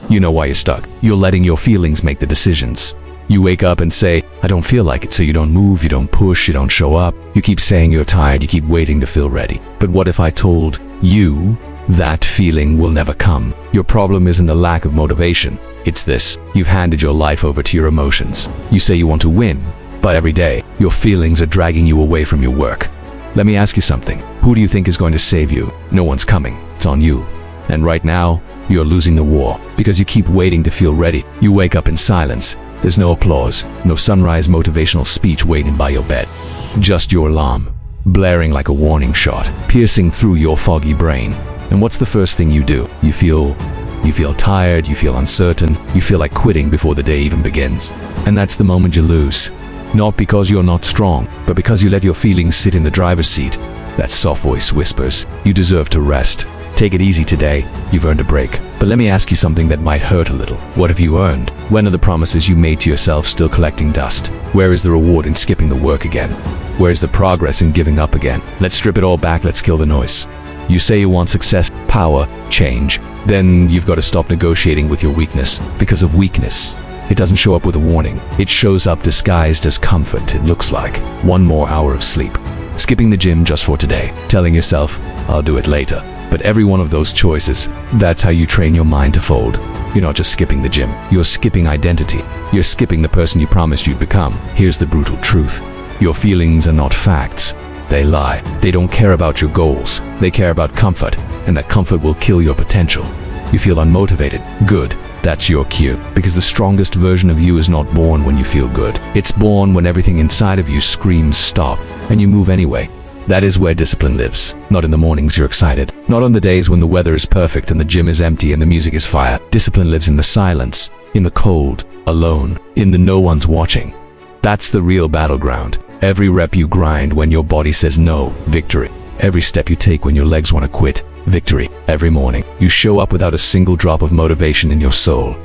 You know why you're stuck. You're letting your feelings make the decisions. You wake up and say, I don't feel like it, so you don't move, you don't push, you don't show up. You keep saying you're tired, you keep waiting to feel ready. But what if I told you that feeling will never come? Your problem isn't a lack of motivation. It's this: you've handed your life over to your emotions. You say you want to win, but every day, your feelings are dragging you away from your work. Let me ask you something. Who do you think is going to save you? No one's coming. It's on you. And right now, you're losing the war because you keep waiting to feel ready. You wake up in silence. There's no applause, no sunrise motivational speech waiting by your bed. Just your alarm, blaring like a warning shot, piercing through your foggy brain. And what's the first thing you do? You feel tired, you feel uncertain, you feel like quitting before the day even begins. And that's the moment you lose. Not because you're not strong, but because you let your feelings sit in the driver's seat. That soft voice whispers, you deserve to rest. Take it easy today, you've earned a break. But let me ask you something that might hurt a little. What have you earned? When are the promises you made to yourself still collecting dust? Where is the reward in skipping the work again? Where is the progress in giving up again? Let's strip it all back, let's kill the noise. You say you want success, power, change. Then you've got to stop negotiating with your weakness. Because of weakness, it doesn't show up with a warning. It shows up disguised as comfort. It looks like one more hour of sleep, skipping the gym just for today, telling yourself, I'll do it later. But every one of those choices, that's how you train your mind to fold. You're not just skipping the gym, you're skipping identity. You're skipping the person you promised you'd become. Here's the brutal truth. Your feelings are not facts. They lie. They don't care about your goals. They care about comfort, and that comfort will kill your potential. You feel unmotivated. Good. That's your cue. Because the strongest version of you is not born when you feel good. It's born when everything inside of you screams stop, and you move anyway. That is where discipline lives. Not in the mornings you're excited. Not on the days when the weather is perfect and the gym is empty and the music is fire. Discipline lives in the silence, in the cold, alone, in the no one's watching. That's the real battleground. Every rep you grind when your body says no, victory. Every step you take when your legs want to quit, victory. Every morning, you show up without a single drop of motivation in your soul.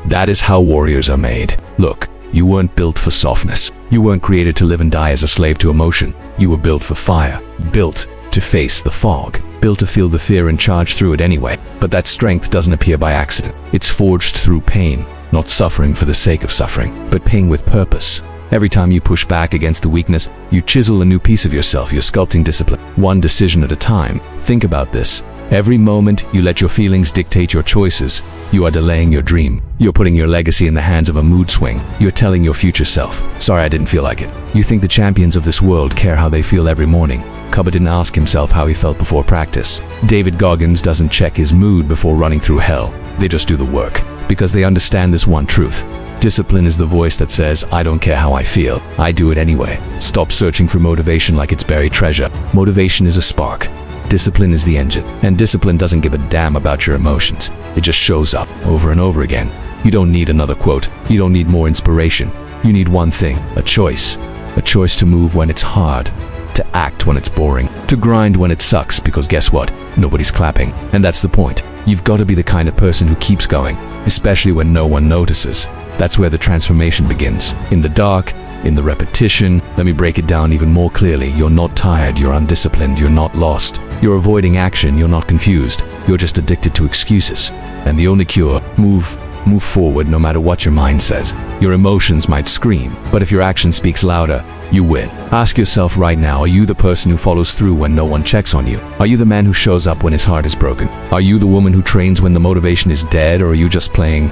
That is how warriors are made. Look, you weren't built for softness. You weren't created to live and die as a slave to emotion. You were built for fire, built to face the fog, built to feel the fear and charge through it anyway. But that strength doesn't appear by accident. It's forged through pain, not suffering for the sake of suffering, but pain with purpose. Every time you push back against the weakness, you chisel a new piece of yourself. You're sculpting discipline, one decision at a time. Think about this. Every moment you let your feelings dictate your choices, you are delaying your dream. You're putting your legacy in the hands of a mood swing. You're telling your future self, sorry, I didn't feel like it. You think the champions of this world care how they feel every morning. Cubba didn't ask himself how he felt before practice. David Goggins doesn't check his mood before running through hell. They just do the work, because they understand this one truth. Discipline is the voice that says, I don't care how I feel, I do it anyway. Stop searching for motivation like it's buried treasure. Motivation is a spark. Discipline is the engine, and discipline doesn't give a damn about your emotions. It just shows up over and over again. You don't need another quote. You don't need more inspiration. You need one thing, a choice. A choice to move when it's hard, to act when it's boring, to grind when it sucks, because guess what? Nobody's clapping. And that's the point. You've got to be the kind of person who keeps going, especially when no one notices. That's where the transformation begins. In the dark, in the repetition. Let me break it down even more clearly. You're not tired, you're undisciplined, you're not lost. You're avoiding action, you're not confused. You're just addicted to excuses. And the only cure, move forward no matter what your mind says. Your emotions might scream, but if your action speaks louder, you win. Ask yourself right now, are you the person who follows through when no one checks on you? Are you the man who shows up when his heart is broken? Are you the woman who trains when the motivation is dead, or are you just playing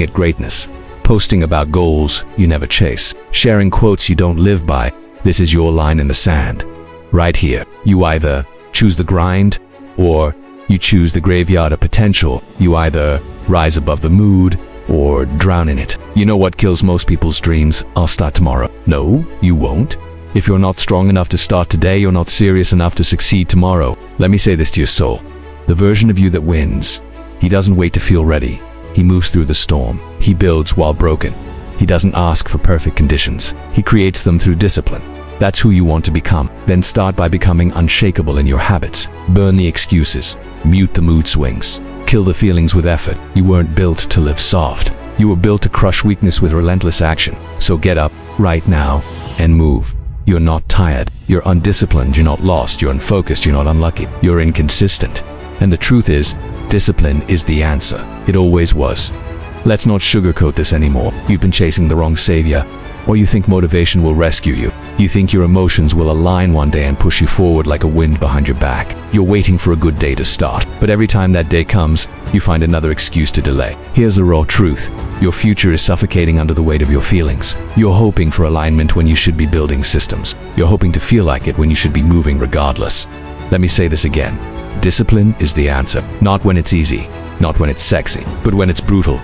at greatness? Posting about goals you never chase, sharing quotes you don't live by. This is your line in the sand. Right here, you either choose the grind or you choose the graveyard of potential. You either rise above the mood or drown in it. You know what kills most people's dreams? I'll start tomorrow. No, you won't. If you're not strong enough to start today, you're not serious enough to succeed tomorrow. Let me say this to your soul. The version of you that wins, he doesn't wait to feel ready. He moves through the storm. He builds while broken. He doesn't ask for perfect conditions. He creates them through discipline. That's who you want to become. Then start by becoming unshakable in your habits. Burn the excuses. Mute the mood swings. Kill the feelings with effort. You weren't built to live soft. You were built to crush weakness with relentless action. So get up right now and move. You're not tired. You're undisciplined. You're not lost. You're unfocused. You're not unlucky. You're inconsistent. And the truth is, discipline is the answer. It always was. Let's not sugarcoat this anymore. You've been chasing the wrong savior. Or you think motivation will rescue you. You think your emotions will align one day and push you forward like a wind behind your back. You're waiting for a good day to start, but every time that day comes, you find another excuse to delay. Here's the raw truth. Your future is suffocating under the weight of your feelings. You're hoping for alignment when you should be building systems. You're hoping to feel like it when you should be moving regardless. Let me say this again. Discipline is the answer. Not when it's easy, not when it's sexy, but when it's brutal.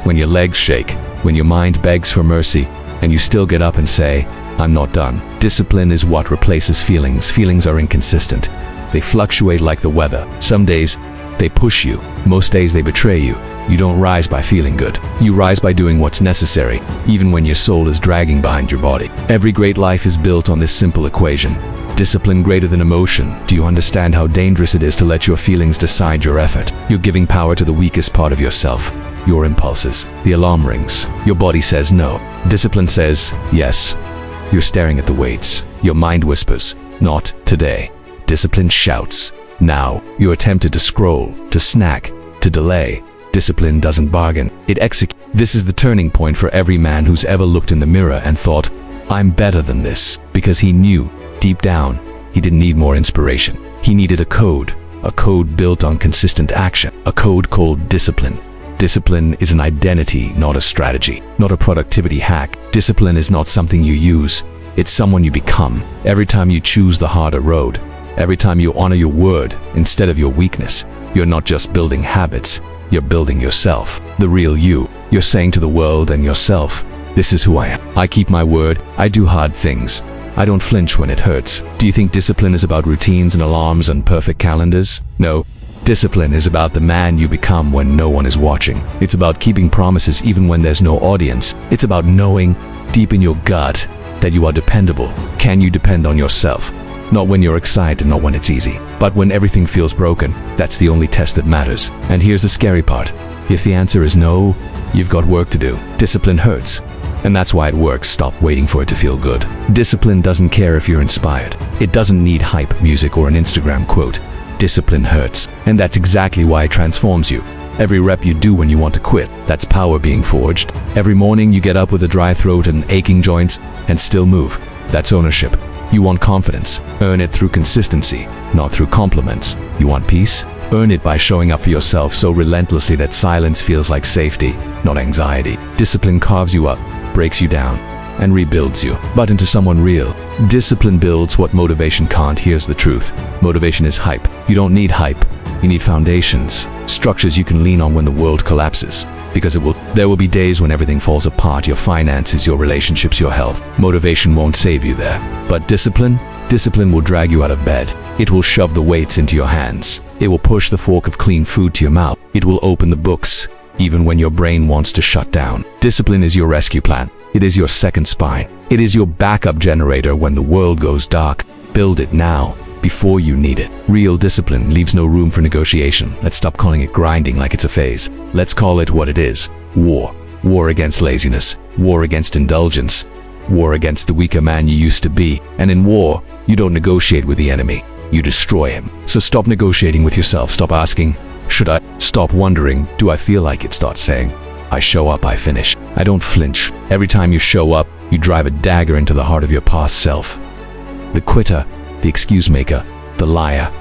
When your legs shake, when your mind begs for mercy, and you still get up and say, I'm not done. Discipline is what replaces feelings. Feelings are inconsistent. They fluctuate like the weather. Some days, they push you. Most days, they betray you. You don't rise by feeling good. You rise by doing what's necessary, even when your soul is dragging behind your body. Every great life is built on this simple equation. Discipline greater than emotion. Do you understand how dangerous it is to let your feelings decide your effort? You're giving power to the weakest part of yourself. Your impulses. The alarm rings. Your body says no. Discipline says yes. You're staring at the weights. Your mind whispers, not today. Discipline shouts, now. You're tempted to scroll, to snack, to delay. Discipline doesn't bargain. It executes. This is the turning point for every man who's ever looked in the mirror and thought, I'm better than this. Because he knew, deep down, he didn't need more inspiration. He needed a code built on consistent action, a code called discipline. Discipline is an identity, not a strategy, not a productivity hack. Discipline is not something you use, it's someone you become. Every time you choose the harder road, every time you honor your word instead of your weakness, you're not just building habits, you're building yourself, the real you. You're saying to the world and yourself, this is who I am. I keep my word, I do hard things. I don't flinch when it hurts. Do you think discipline is about routines and alarms and perfect calendars? No. Discipline is about the man you become when no one is watching. It's about keeping promises even when there's no audience. It's about knowing deep in your gut that you are dependable. Can you depend on yourself? Not when you're excited, not when it's easy, but when everything feels broken. That's the only test that matters. And here's the scary part. If the answer is no, you've got work to do. Discipline hurts. And that's why it works. Stop waiting for it to feel good. Discipline doesn't care if you're inspired. It doesn't need hype music or an Instagram quote. Discipline hurts, and that's exactly why it transforms you. Every rep you do when you want to quit, that's power being forged. Every morning you get up with a dry throat and aching joints and still move, that's ownership. You want confidence, earn it through consistency, not through compliments. You want peace? Earn it by showing up for yourself so relentlessly that silence feels like safety, not anxiety. Discipline carves you up, breaks you down, and rebuilds you, but into someone real. Discipline builds what motivation can't. Here's the truth. Motivation is hype. You don't need hype. You need foundations, structures you can lean on when the world collapses. Because there will be days when everything falls apart, your finances, your relationships, your health. Motivation won't save you there. But discipline will drag you out of bed. It will shove the weights into your hands. It will push the fork of clean food to your mouth. It will open the books, even when your brain wants to shut down. Discipline is your rescue plan. It is your second spine. It is your backup generator when the world goes dark. Build it now, before you need it. Real discipline leaves no room for negotiation. Let's stop calling it grinding like it's a phase. Let's call it what it is. War. War against laziness. War against indulgence. War against the weaker man you used to be. And in war, you don't negotiate with the enemy. You destroy him. So stop negotiating with yourself. Stop asking, should I? Stop wondering, do I feel like it? Start saying, I show up, I finish. I don't flinch. Every time you show up, you drive a dagger into the heart of your past self. The quitter, the excuse maker, the liar.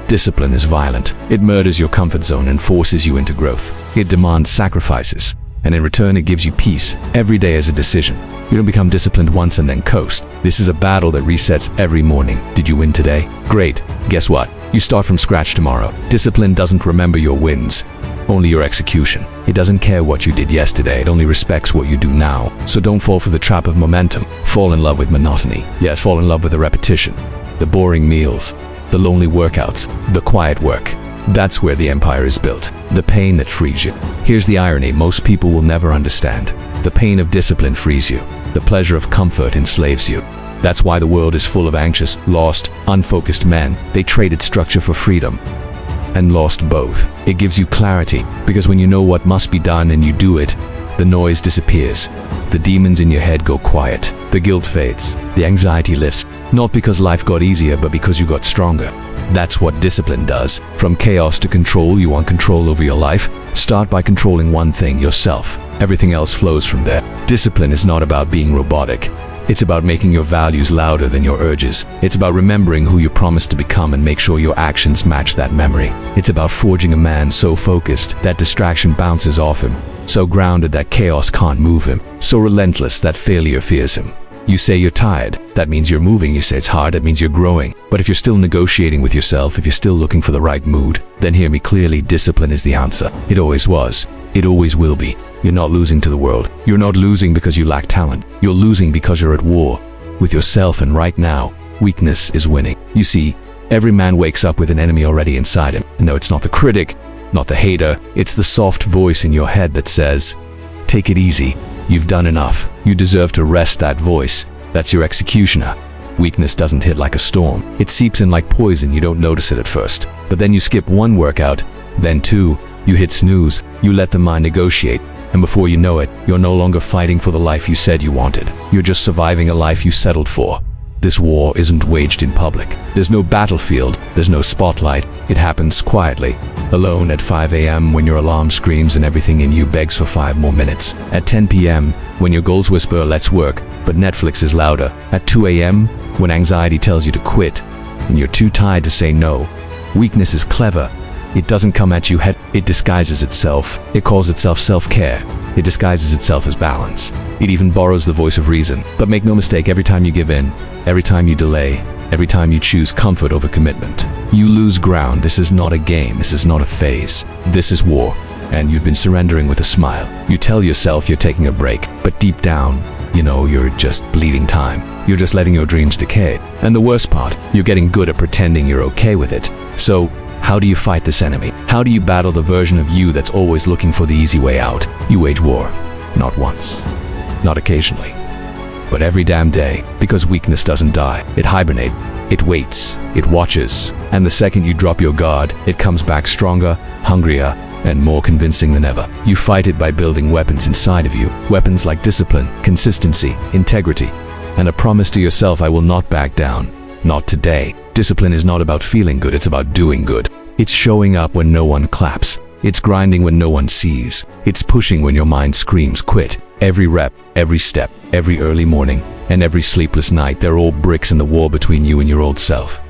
Discipline is violent. It murders your comfort zone and forces you into growth. It demands sacrifices, and in return it gives you peace. Every day is a decision. You don't become disciplined once and then coast. This is a battle that resets every morning. Did you win today? Great. Guess what? You start from scratch tomorrow. Discipline doesn't remember your wins, only your execution. It doesn't care what you did yesterday, it only respects what you do now. So don't fall for the trap of momentum. Fall in love with monotony. Yes, fall in love with the repetition, the boring meals, the lonely workouts, the quiet work. That's where the empire is built. The pain that frees you. Here's the irony most people will never understand. The pain of discipline frees you. The pleasure of comfort enslaves you. That's why the world is full of anxious, lost, unfocused men. They traded structure for freedom and lost both. It gives you clarity, because when you know what must be done and you do it, the noise disappears. The demons in your head go quiet. The guilt fades. The anxiety lifts. Not because life got easier, but because you got stronger. That's what discipline does. From chaos to control, you want control over your life? Start by controlling one thing, yourself. Everything else flows from there. Discipline is not about being robotic. It's about making your values louder than your urges. It's about remembering who you promised to become and make sure your actions match that memory. It's about forging a man so focused that distraction bounces off him, so grounded that chaos can't move him, so relentless that failure fears him. You say you're tired, that means you're moving. You say it's hard, that means you're growing. But if you're still negotiating with yourself, if you're still looking for the right mood, then hear me clearly, discipline is the answer. It always was. It always will be. You're not losing to the world. You're not losing because you lack talent. You're losing because you're at war with yourself, and right now, weakness is winning. You see, every man wakes up with an enemy already inside him. And no, it's not the critic, not the hater. It's the soft voice in your head that says, take it easy. You've done enough. You deserve to rest. That voice. That's your executioner. Weakness doesn't hit like a storm. It seeps in like poison. You don't notice it at first. But then you skip one workout, then two, you hit snooze, you let the mind negotiate, and before you know it, you're no longer fighting for the life you said you wanted. You're just surviving a life you settled for. This war isn't waged in public. There's no battlefield. There's no spotlight. It happens quietly. Alone at 5 a.m. when your alarm screams and everything in you begs for 5 more minutes. At 10 p.m. when your goals whisper, let's work, but Netflix is louder. At 2 a.m. when anxiety tells you to quit and you're too tired to say no. Weakness is clever. It doesn't come at you head. It disguises itself. It calls itself self-care. It disguises itself as balance. It even borrows the voice of reason. But make no mistake, every time you give in, every time you delay, every time you choose comfort over commitment, you lose ground. This is not a game. This is not a phase. This is war. And you've been surrendering with a smile. You tell yourself you're taking a break, but deep down, you know you're just bleeding time. You're just letting your dreams decay. And the worst part, you're getting good at pretending you're okay with it. So, how do you fight this enemy? How do you battle the version of you that's always looking for the easy way out? You wage war. Not once. Not occasionally. But every damn day. Because weakness doesn't die. It hibernates. It waits. It watches. And the second you drop your guard, it comes back stronger, hungrier, and more convincing than ever. You fight it by building weapons inside of you. Weapons like discipline, consistency, integrity, and a promise to yourself, I will not back down. Not today. Discipline is not about feeling good, it's about doing good. It's showing up when no one claps. It's grinding when no one sees. It's pushing when your mind screams quit. Every rep, every step, every early morning, and every sleepless night, they're all bricks in the wall between you and your old self.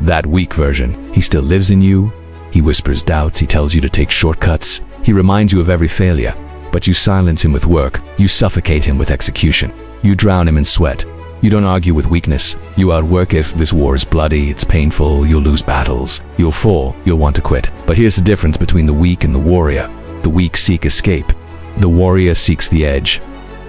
That weak version, he still lives in you. He whispers doubts, he tells you to take shortcuts. He reminds you of every failure. But you silence him with work. You suffocate him with execution. You drown him in sweat. You don't argue with weakness. You outwork it. This war is bloody, it's painful, you'll lose battles, you'll fall, you'll want to quit. But here's the difference between the weak and the warrior. The weak seek escape. The warrior seeks the edge.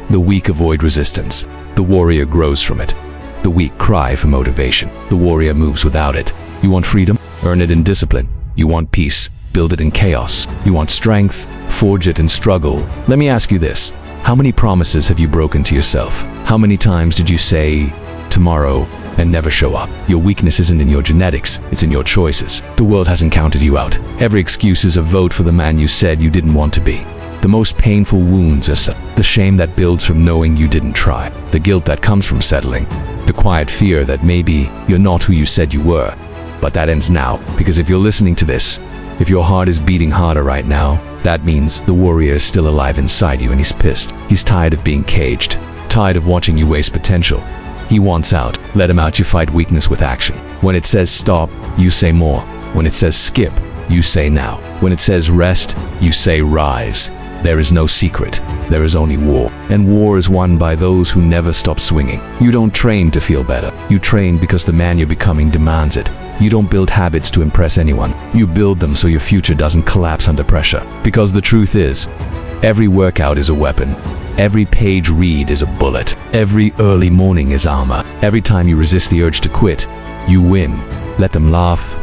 The weak avoid resistance. The warrior grows from it. The weak cry for motivation. The warrior moves without it. You want freedom? Earn it in discipline. You want peace? Build it in chaos. You want strength? Forge it in struggle. Let me ask you this. How many promises have you broken to yourself? How many times did you say tomorrow and never show up? Your weakness isn't in your genetics, it's in your choices. The world hasn't counted you out. Every excuse is a vote for the man you said you didn't want to be. The most painful wounds are the shame that builds from knowing you didn't try, the guilt that comes from settling, the quiet fear that maybe you're not who you said you were. But that ends now, because if you're listening to this, if your heart is beating harder right now, that means the warrior is still alive inside you and he's pissed. He's tired of being caged, tired of watching you waste potential. He wants out. Let him out. You fight weakness with action. When it says stop, you say more. When it says skip, you say now. When it says rest, you say rise. There is no secret. There is only war. And war is won by those who never stop swinging. You don't train to feel better. You train because the man you're becoming demands it. You don't build habits to impress anyone. You build them so your future doesn't collapse under pressure. Because the truth is, every workout is a weapon. Every page read is a bullet. Every early morning is armor. Every time you resist the urge to quit, you win. Let them laugh.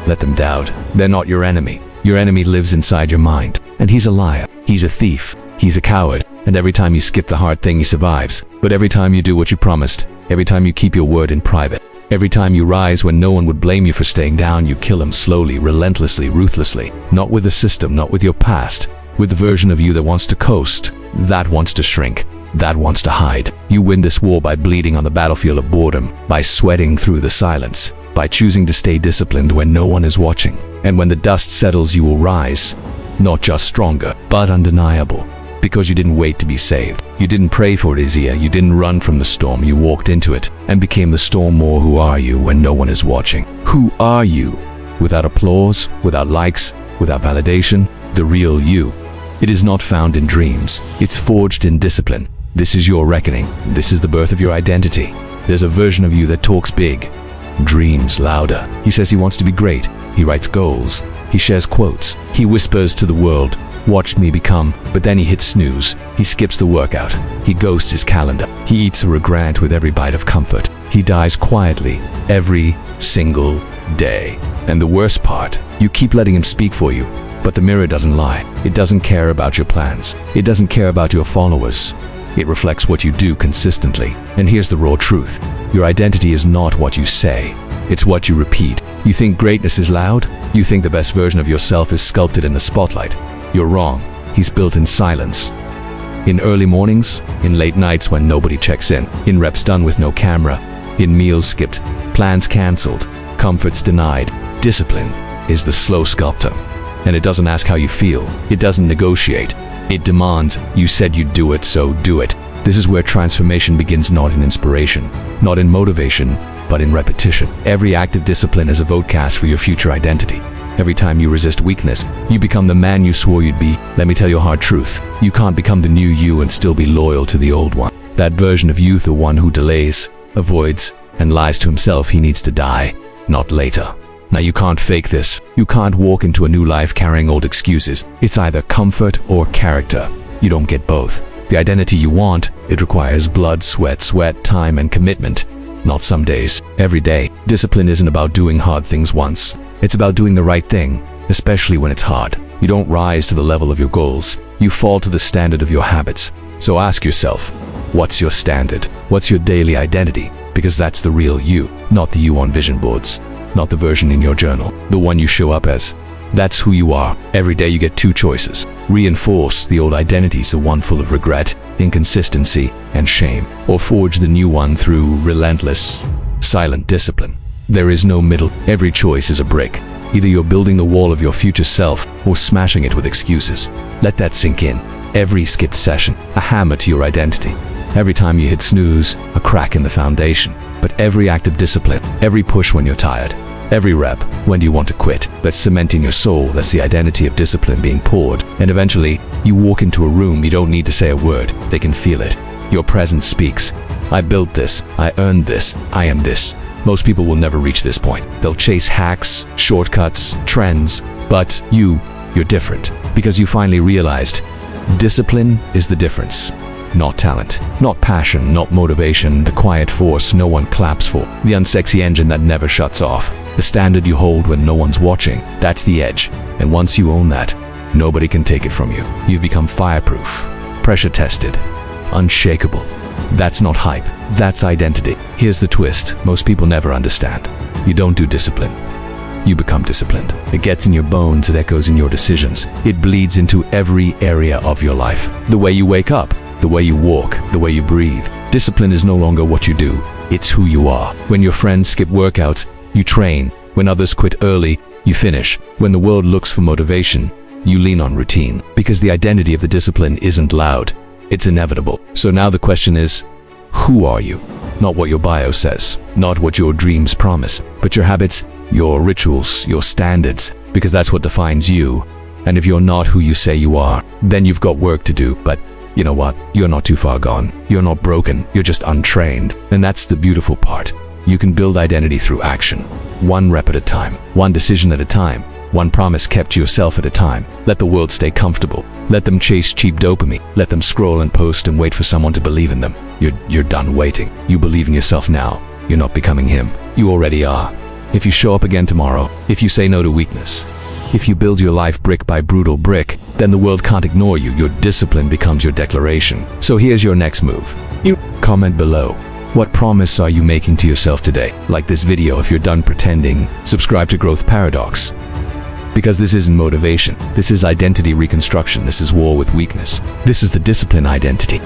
Let them doubt. They're not your enemy. Your enemy lives inside your mind. And he's a liar. He's a thief. He's a coward. And every time you skip the hard thing, he survives. But every time you do what you promised, every time you keep your word in private, every time you rise when no one would blame you for staying down, you kill him slowly, relentlessly, ruthlessly. Not with the system, not with your past, with the version of you that wants to coast, that wants to shrink, that wants to hide. You win this war by bleeding on the battlefield of boredom, by sweating through the silence, By choosing to stay disciplined when no one is watching. And when the dust settles, you will rise, not just stronger, but undeniable. Because you didn't wait to be saved. You didn't pray for it easier. You didn't run from the storm. You walked into it and became the storm more. Who are you when no one is watching? Who are you? Without applause, without likes, without validation, the real you. It is not found in dreams. It's forged in discipline. This is your reckoning. This is the birth of your identity. There's a version of you that talks big, dreams louder. He says he wants to be great. He writes goals. He shares quotes. He whispers to the world, "Watch me become," but then he hits snooze. He skips the workout. He ghosts his calendar. He eats a regret with every bite of comfort. He dies quietly every single day. And the worst part, you keep letting him speak for you, but the mirror doesn't lie. It doesn't care about your plans. It doesn't care about your followers. It reflects what you do consistently. And here's the raw truth. Your identity is not what you say. It's what you repeat. You think greatness is loud? You think the best version of yourself is sculpted in the spotlight? You're wrong. He's built in silence. In early mornings, in late nights when nobody checks in reps done with no camera, in meals skipped, plans cancelled, comforts denied. Discipline is the slow sculptor. And it doesn't ask how you feel. It doesn't negotiate. It demands, you said you'd do it, so do it. This is where transformation begins, not in inspiration, not in motivation, but in repetition. Every act of discipline is a vote cast for your future identity. Every time you resist weakness, you become the man you swore you'd be. Let me tell you a hard truth. You can't become the new you and still be loyal to the old one. That version of you, the one who delays, avoids, and lies to himself, he needs to die, not later. Now you can't fake this. You can't walk into a new life carrying old excuses. It's either comfort or character. You don't get both. The identity you want, it requires blood, sweat, time, and commitment. Not some days, every day. Discipline isn't about doing hard things once. It's about doing the right thing, especially when it's hard. You don't rise to the level of your goals. You fall to the standard of your habits. So ask yourself, what's your standard? What's your daily identity? Because that's the real you, not the you on vision boards. Not the version in your journal, the one you show up as. That's who you are. Every day you get two choices. Reinforce the old identities, the one full of regret, inconsistency, and shame, or forge the new one through relentless, silent discipline. There is no middle. Every choice is a brick. Either you're building the wall of your future self or smashing it with excuses. Let that sink in. Every skipped session, a hammer to your identity. Every time you hit snooze, a crack in the foundation. But every act of discipline, every push when you're tired, every rep, when do you want to quit? That's cement in your soul. That's the identity of discipline being poured. And eventually, you walk into a room, you don't need to say a word. They can feel it. Your presence speaks. I built this. I earned this. I am this. Most people will never reach this point. They'll chase hacks, shortcuts, trends. But you're different. Because you finally realized discipline is the difference. Not talent, not passion, not motivation, the quiet force no one claps for, the unsexy engine that never shuts off, the standard you hold when no one's watching. That's the edge. And once you own that, nobody can take it from you. You've become fireproof, pressure tested, unshakable. That's not hype, that's identity. Here's the twist most people never understand. You don't do discipline. You become disciplined. It gets in your bones, it echoes in your decisions. It bleeds into every area of your life. The way you wake up, the way you walk, the way you breathe. Discipline is no longer what you do, it's who you are. When your friends skip workouts, you train. When others quit early, you finish. When the world looks for motivation, you lean on routine. Because the identity of the discipline isn't loud, it's inevitable. So now the question is, who are you? Not what your bio says, not what your dreams promise, but your habits, your rituals, your standards. Because that's what defines you. And if you're not who you say you are, then you've got work to do. But you know what? You're not too far gone. You're not broken. You're just untrained. And that's the beautiful part. You can build identity through action. One rep at a time. One decision at a time. One promise kept to yourself at a time. Let the world stay comfortable. Let them chase cheap dopamine. Let them scroll and post and wait for someone to believe in them. You're done waiting. You believe in yourself now. You're not becoming him. You already are. If you show up again tomorrow, if you say no to weakness, if you build your life brick by brutal brick, then the world can't ignore you. Your discipline becomes your declaration. So here's your next move. You comment below. What promise are you making to yourself today? Like this video if you're done pretending. Subscribe to Growth Paradox. Because this isn't motivation. This is identity reconstruction. This is war with weakness. This is the discipline identity.